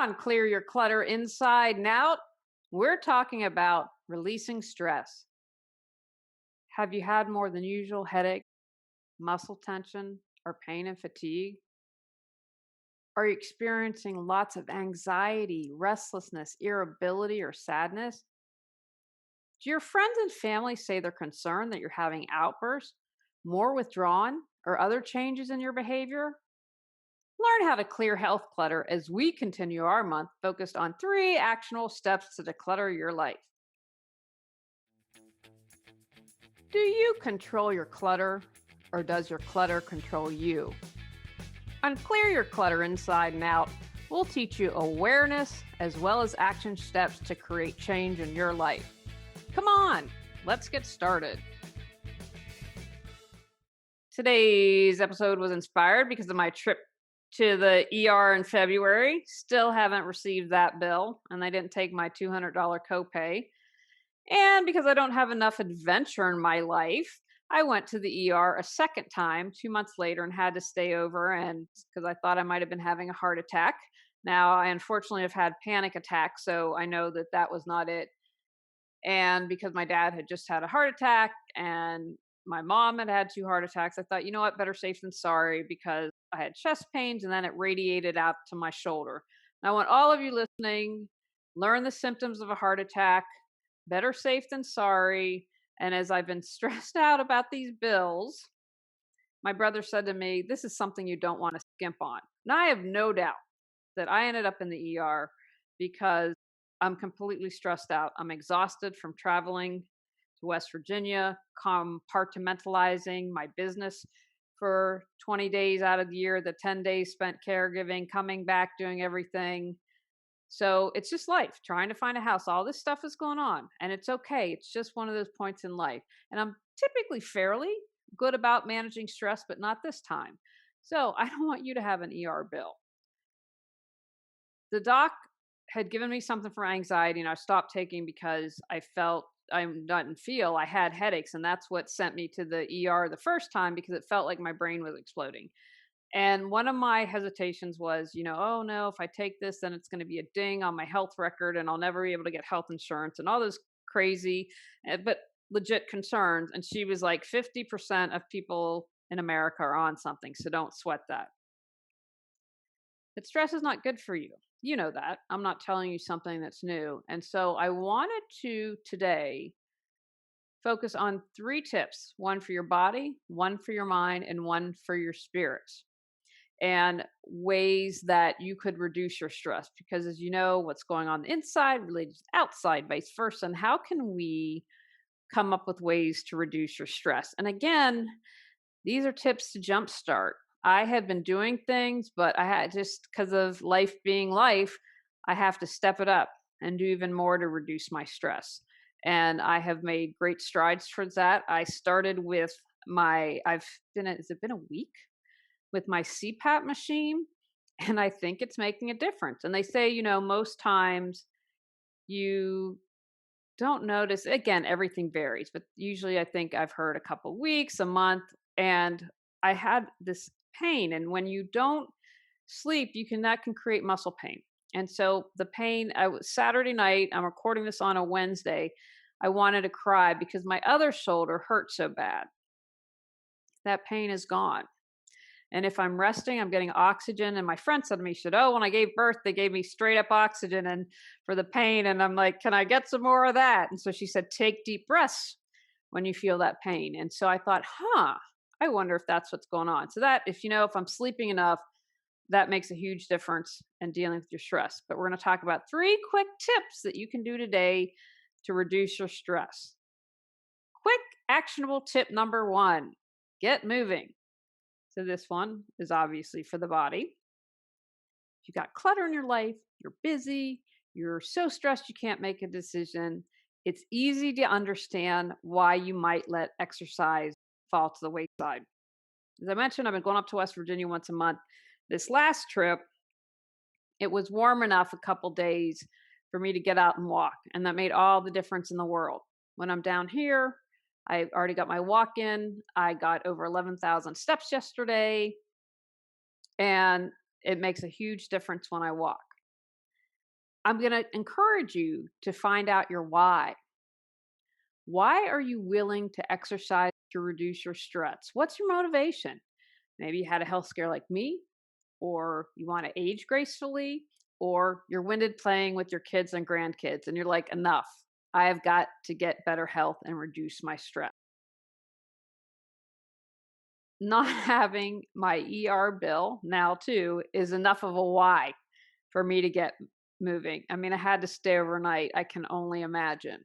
on Clear Your Clutter Inside and Out, we're talking about releasing stress. Have you had more than usual headache, muscle tension, or pain and fatigue? Are you experiencing lots of anxiety, restlessness, irritability, or sadness? Do your friends and family say they're concerned that you're having outbursts, more withdrawn, or other changes in your behavior? Learn how to clear health clutter as we continue our month focused on 3 actionable steps to declutter your life. Do you control your clutter, or does your clutter control you? On Clear Your Clutter Inside and Out, we'll teach you awareness as well as action steps to create change in your life. Come on, let's get started. Today's episode was inspired because of my trip to the ER in February. Still haven't received that bill, and they didn't take my $200 copay. And because I don't have enough adventure in my life, I went to the ER a second time 2 months later and had to stay over, and because I thought I might have been having a heart attack. Now, I unfortunately have had panic attacks, so I know that that was not it. And because my dad had just had a heart attack and my mom had had 2 heart attacks, I thought, you know what, better safe than sorry, because I had chest pains and then it radiated out to my shoulder. And I want all of you listening, learn the symptoms of a heart attack, better safe than sorry. And as I've been stressed out about these bills, my brother said to me, this is something you don't want to skimp on. And I have no doubt that I ended up in the ER because I'm completely stressed out. I'm exhausted from traveling to West Virginia, compartmentalizing my business for 20 days out of the year, the 10 days spent caregiving, coming back, doing everything. So it's just life, trying to find a house. All this stuff is going on, and it's okay. It's just one of those points in life. And I'm typically fairly good about managing stress, but not this time. So I don't want you to have an ER bill. The doc had given me something for anxiety, and I stopped taking because I had headaches, and that's what sent me to the ER the first time, because it felt like my brain was exploding. And one of my hesitations was, oh no, if I take this, then it's going to be a ding on my health record and I'll never be able to get health insurance and all those crazy, but legit concerns. And she was like, 50% of people in America are on something, so don't sweat that. But stress is not good for you. You know that. I'm not telling you something that's new. And so I wanted to today focus on 3 tips, one for your body, one for your mind, and one for your spirits, and ways that you could reduce your stress. Because as you know, what's going on inside related to outside, vice versa. And how can we come up with ways to reduce your stress? And again, these are tips to jumpstart. I had been doing things, but I had, just because of life being life, I have to step it up and do even more to reduce my stress. And I have made great strides towards that. I started with has it been a week with my CPAP machine? And I think it's making a difference. And they say, most times you don't notice. Again, everything varies, but usually I think I've heard a couple weeks, a month. And I had this pain, and when you don't sleep, that can create muscle pain. And so the pain, I was Saturday night, I'm recording this on a Wednesday, I wanted to cry because my other shoulder hurt so bad. That pain is gone. And if I'm resting, I'm getting oxygen. And my friend said to me, she said, oh, when I gave birth, they gave me straight up oxygen and for the pain. And I'm like, can I get some more of that? And so she said, take deep breaths when you feel that pain. And so I thought, I wonder if that's what's going on. So that, if I'm sleeping enough, that makes a huge difference in dealing with your stress. But we're going to talk about 3 quick tips that you can do today to reduce your stress. Quick, actionable tip number 1, get moving. So this one is obviously for the body. If you got clutter in your life, you're busy, you're so stressed you can't make a decision, it's easy to understand why you might let exercise fall to the wayside. As I mentioned, I've been going up to West Virginia once a month. This last trip, it was warm enough a couple days for me to get out and walk, and that made all the difference in the world. When I'm down here, I already got my walk in. I got over 11,000 steps yesterday, and it makes a huge difference when I walk. I'm going to encourage you to find out your why. Why are you willing to exercise to reduce your stress? What's your motivation? Maybe you had a health scare like me, or you want to age gracefully, or you're winded playing with your kids and grandkids, and you're like, enough. I have got to get better health and reduce my stress. Not having my ER bill now, too, is enough of a why for me to get moving. I mean, I had to stay overnight. I can only imagine.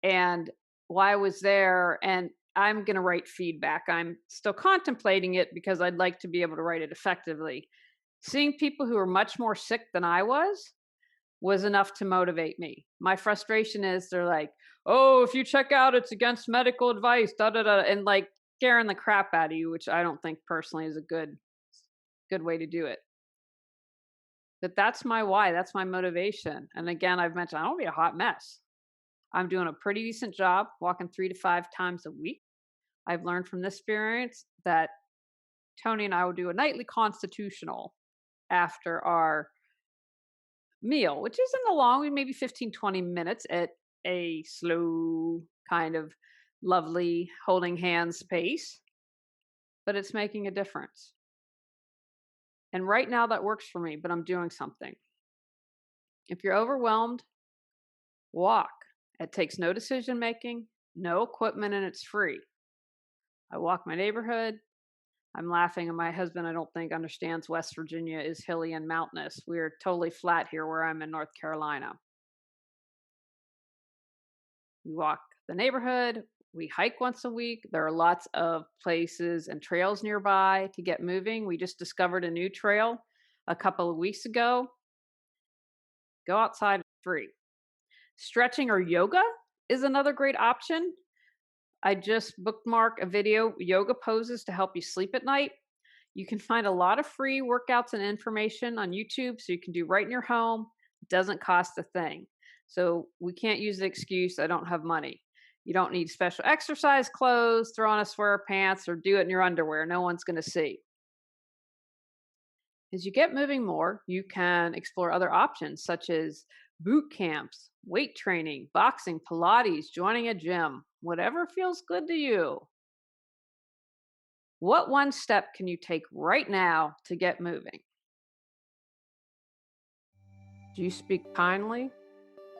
And while I was there, and I'm going to write feedback. I'm still contemplating it because I'd like to be able to write it effectively. Seeing people who are much more sick than I was enough to motivate me. My frustration is they're like, "Oh, if you check out, it's against medical advice." Da da da, and like scaring the crap out of you, which I don't think personally is a good way to do it. But that's my why. That's my motivation. And again, I've mentioned I don't be a hot mess. I'm doing a pretty decent job, walking 3 to 5 times a week. I've learned from this experience that Tony and I will do a nightly constitutional after our meal, which isn't a long, maybe 15, 20 minutes at a slow, kind of lovely holding hands pace, but it's making a difference. And right now that works for me, but I'm doing something. If you're overwhelmed, walk. It takes no decision making, no equipment, and it's free. I walk my neighborhood. I'm laughing, and my husband, I don't think, understands West Virginia is hilly and mountainous. We're totally flat here where I'm in North Carolina. We walk the neighborhood. We hike once a week. There are lots of places and trails nearby to get moving. We just discovered a new trail a couple of weeks ago. Go outside, it's free. Stretching or yoga is another great option. I just bookmark a video, yoga poses to help you sleep at night. You can find a lot of free workouts and information on YouTube, so you can do right in your home. It doesn't cost a thing. So we can't use the excuse, I don't have money. You don't need special exercise clothes, throw on a sweater pants, or do it in your underwear. No one's going to see. As you get moving more, you can explore other options such as boot camps, weight training, boxing, Pilates, joining a gym, whatever feels good to you. What one step can you take right now to get moving? Do you speak kindly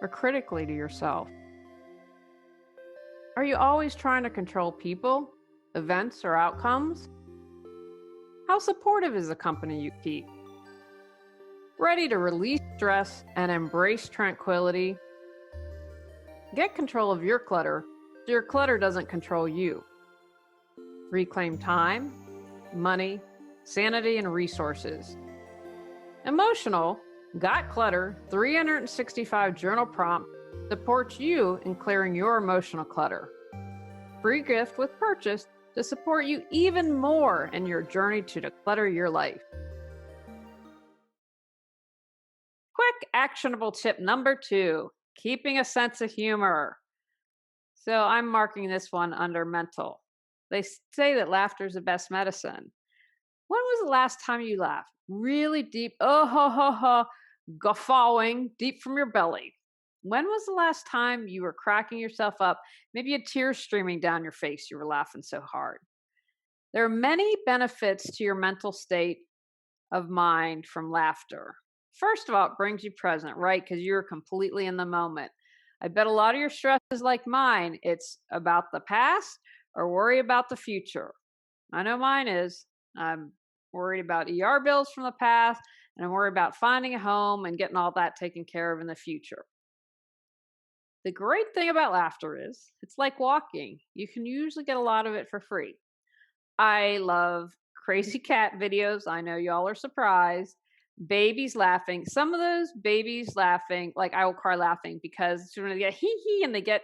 or critically to yourself? Are you always trying to control people, events, or outcomes? How supportive is the company you keep? Ready to release stress and embrace tranquility? Get control of your clutter so your clutter doesn't control you. Reclaim time, money, sanity, and resources. Emotional Got Clutter 365 journal prompt supports you in clearing your emotional clutter. Free gift with purchase to support you even more in your journey to declutter your life. Quick actionable tip number 2, keeping a sense of humor. So I'm marking this one under mental. They say that laughter is the best medicine. When was the last time you laughed? Really deep, oh ho ho ho, guffawing deep from your belly. When was the last time you were cracking yourself up? Maybe a tear streaming down your face, you were laughing so hard. There are many benefits to your mental state of mind from laughter. First of all, it brings you present, right? Because you're completely in the moment. I bet a lot of your stress is like mine. It's about the past or worry about the future. I know mine is. I'm worried about ER bills from the past, and I'm worried about finding a home and getting all that taken care of in the future. The great thing about laughter is it's like walking. You can usually get a lot of it for free. I love crazy cat videos. I know y'all are surprised. Babies laughing. Some of those babies laughing, like I will cry laughing because when they get hee hee and they get,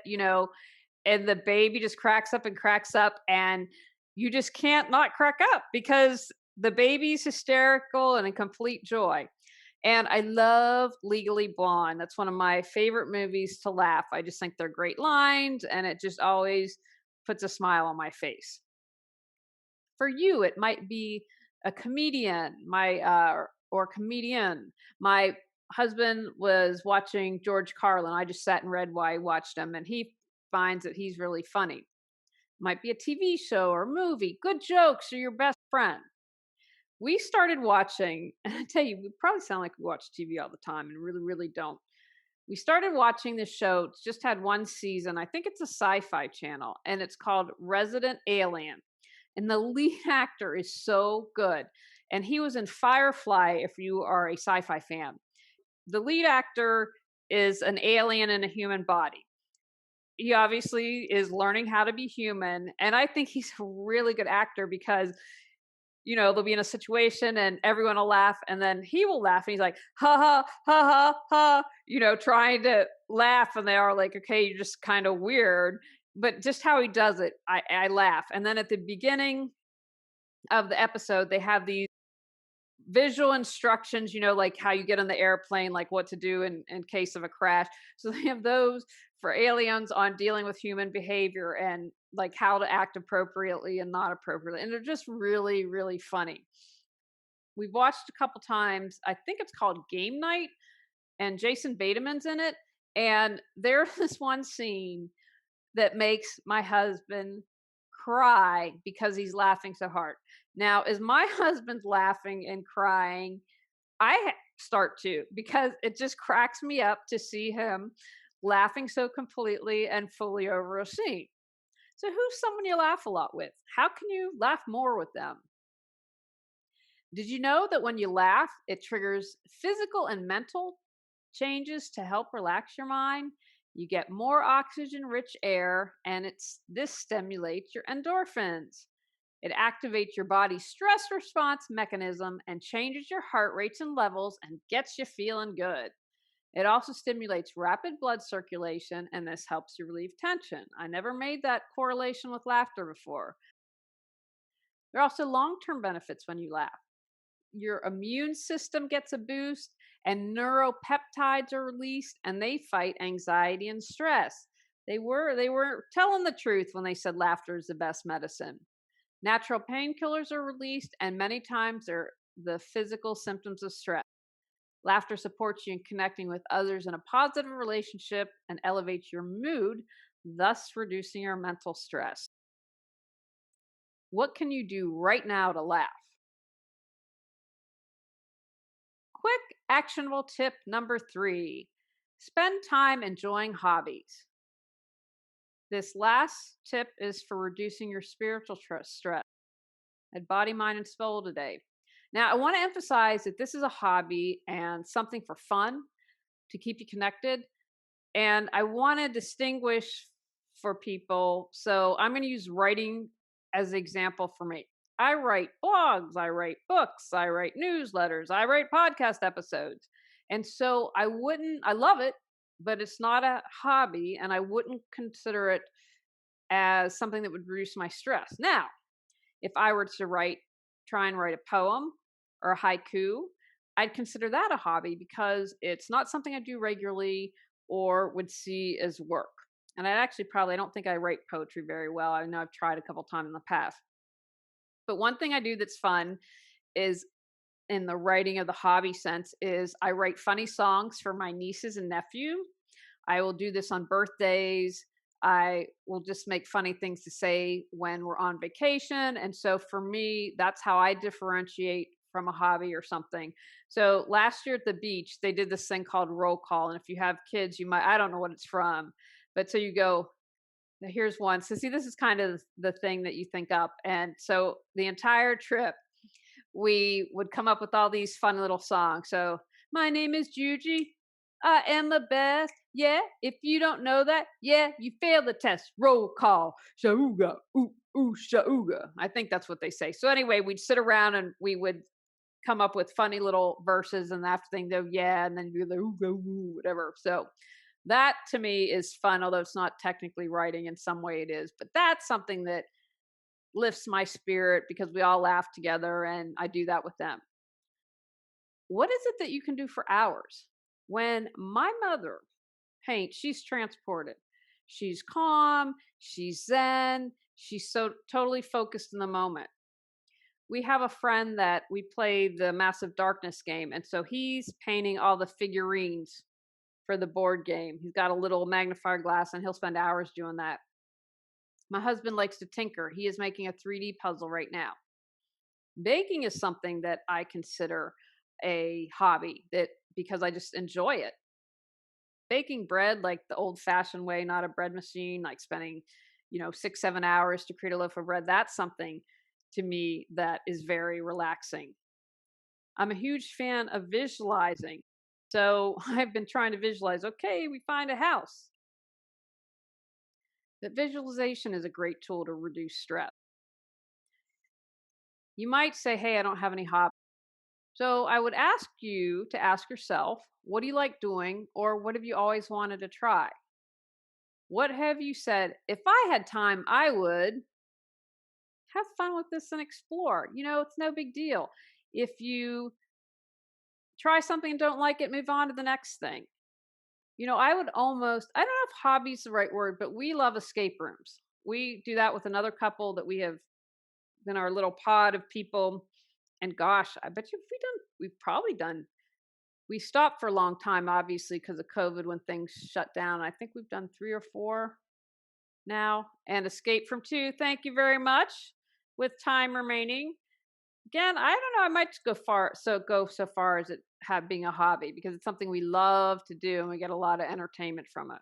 and the baby just cracks up and you just can't not crack up because the baby's hysterical and in complete joy. And I love Legally Blonde. That's one of my favorite movies to laugh. I just think they're great lines and it just always puts a smile on my face. For you, it might be a comedian, or comedian. My husband was watching George Carlin. I just sat and read while I watched him, and he finds that he's really funny. Might be a TV show or movie. Good jokes are your best friend. We started watching, and I tell you, we probably sound like we watch TV all the time and really, really don't. We started watching this show. It's just had one season. I think it's a sci-fi channel, and it's called Resident Alien. And the lead actor is so good. And he was in Firefly, if you are a sci-fi fan. The lead actor is an alien in a human body. He obviously is learning how to be human. And I think he's a really good actor because, they'll be in a situation and everyone will laugh and then he will laugh and he's like, ha ha, ha ha, ha, trying to laugh. And they are like, okay, you're just kind of weird. But just how he does it, I laugh. And then at the beginning of the episode, they have these visual instructions, like how you get on the airplane, like what to do in case of a crash. So they have those for aliens on dealing with human behavior and like how to act appropriately and not appropriately. And they're just really, really funny. We've watched a couple times. I think it's called Game Night, and Jason Bateman's in it. And there's this one scene that makes my husband cry because he's laughing so hard. Now, as my husband's laughing and crying, I start to, because it just cracks me up to see him laughing so completely and fully over a scene. So, who's someone you laugh a lot with? How can you laugh more with them? Did you know that when you laugh, it triggers physical and mental changes to help relax your mind? You get more oxygen rich air, and this stimulates your endorphins. It activates your body's stress response mechanism and changes your heart rates and levels and gets you feeling good. It also stimulates rapid blood circulation, and this helps you relieve tension. I never made that correlation with laughter before. There are also long-term benefits when you laugh. Your immune system gets a boost, and neuropeptides are released, and they fight anxiety and stress. They were telling the truth when they said laughter is the best medicine. Natural painkillers are released, and many times they're the physical symptoms of stress. Laughter supports you in connecting with others in a positive relationship and elevates your mood, thus reducing your mental stress. What can you do right now to laugh? Quick, actionable tip number 3: spend time enjoying hobbies. This last tip is for reducing your spiritual stress at body, mind, and soul today. Now, I want to emphasize that this is a hobby and something for fun to keep you connected. And I want to distinguish for people. So I'm going to use writing as an example for me. I write blogs, I write books, I write newsletters, I write podcast episodes. And so I love it, but it's not a hobby, and I wouldn't consider it as something that would reduce my stress. Now, if I were to try and write a poem or a haiku, I'd consider that a hobby because it's not something I do regularly or would see as work. And I don't think I write poetry very well. I know I've tried a couple times in the past. But one thing I do that's fun is, in the writing of the hobby sense, is I write funny songs for my nieces and nephew. I will do this on birthdays. I will just make funny things to say when we're on vacation. And so for me, that's how I differentiate from a hobby or something. So last year at the beach, they did this thing called roll call. And if you have kids, I don't know what it's from, but so you go, here's one. So see, this is kind of the thing that you think up. And so the entire trip, we would come up with all these fun little songs. So my name is Juji. I am the best. Yeah. If you don't know that, yeah, you failed the test. Roll call. Shauga. Ooh, ooh, shauga. I think that's what they say. So anyway, we'd sit around and we would come up with funny little verses, and after thing go, yeah, and then do the ooh, ooh, whatever. So that to me is fun, although it's not technically writing. In some way it is, but that's something that lifts my spirit because we all laugh together, and I do that with them. What is it that you can do for hours? When my mother paints, she's transported. She's calm, she's zen, she's so totally focused in the moment. we have a friend that we play the Massive Darkness game, and so he's painting all the figurines for the board game. He's got a little magnifier glass, and he'll spend hours doing that. My husband likes to tinker. He is making a 3D puzzle right now. Baking is something that I consider a hobby that because I just enjoy it. Baking bread like the old fashioned way, not a bread machine, like spending, 6, 7 hours to create a loaf of bread. That's something to me that is very relaxing. I'm a huge fan of visualizing. So I've been trying to visualize, okay, we find a house. But visualization is a great tool to reduce stress. You might say, hey, I don't have any hobbies. So I would ask you to ask yourself, what do you like doing, or what have you always wanted to try? What have you said, if I had time, I would have fun with this and explore? It's no big deal. If you try something and don't like it, move on to the next thing. I don't know if hobby is the right word, but we love escape rooms. We do that with another couple that we have in our little pod of people. And gosh, I bet you we stopped for a long time, obviously, because of COVID when things shut down. I think we've done 3 or 4 now, and escape from 2. Thank you very much. With time remaining. Again, I don't know. I might just go so far as it being a hobby because it's something we love to do and we get a lot of entertainment from it.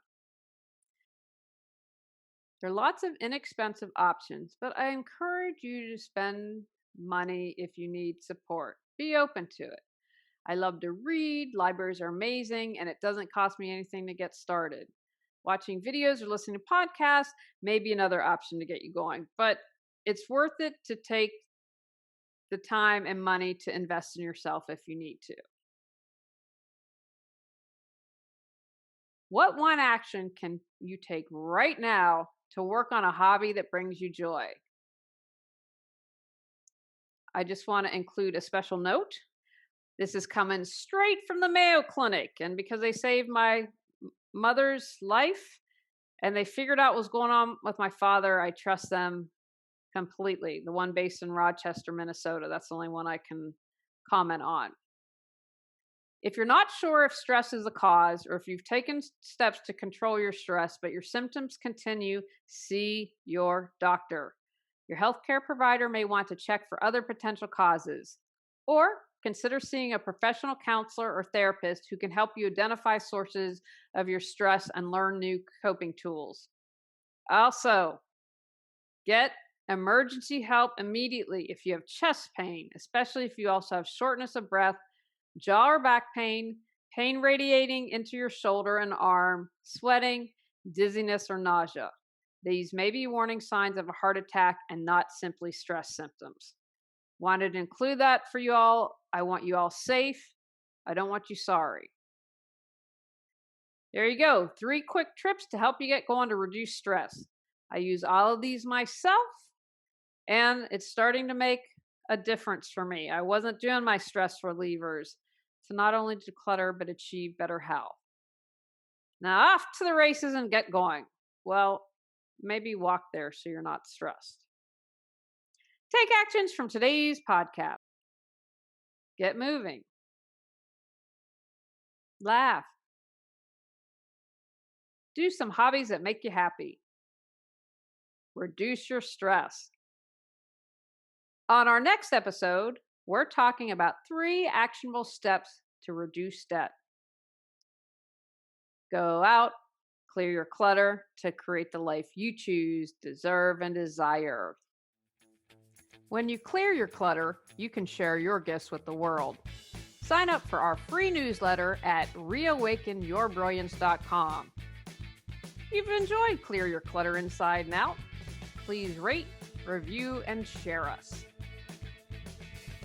There are lots of inexpensive options, but I encourage you to spend money if you need support. Be open to it. I love to read. Libraries are amazing, and it doesn't cost me anything to get started. Watching videos or listening to podcasts may be another option to get you going, but it's worth it to take the time and money to invest in yourself if you need to. What one action can you take right now to work on a hobby that brings you joy? I just want to include a special note. This is coming straight from the Mayo Clinic, and because they saved my mother's life and they figured out what was going on with my father, I trust them completely. The one based in Rochester, Minnesota. That's the only one I can comment on. If you're not sure if stress is the cause or if you've taken steps to control your stress, but your symptoms continue, see your doctor. Your healthcare provider may want to check for other potential causes, or consider seeing a professional counselor or therapist who can help you identify sources of your stress and learn new coping tools. Also, get emergency help immediately if you have chest pain, especially if you also have shortness of breath, jaw or back pain, pain radiating into your shoulder and arm, sweating, dizziness, or nausea. These may be warning signs of a heart attack and not simply stress symptoms. Wanted to include that for you all. I want you all safe. I don't want you sorry. There you go. 3 quick trips to help you get going to reduce stress. I use all of these myself, and it's starting to make a difference for me. I wasn't doing my stress relievers to not only declutter, but achieve better health. Now off to the races and get going. Well, maybe walk there so you're not stressed. Take actions from today's podcast. Get moving. Laugh. Do some hobbies that make you happy. Reduce your stress. On our next episode, we're talking about 3 actionable steps to reduce debt. Go out, clear your clutter to create the life you choose, deserve, and desire. When you clear your clutter, you can share your gifts with the world. Sign up for our free newsletter at reawakenyourbrilliance.com. If you've enjoyed Clear Your Clutter Inside and Out, please rate, review, and share us.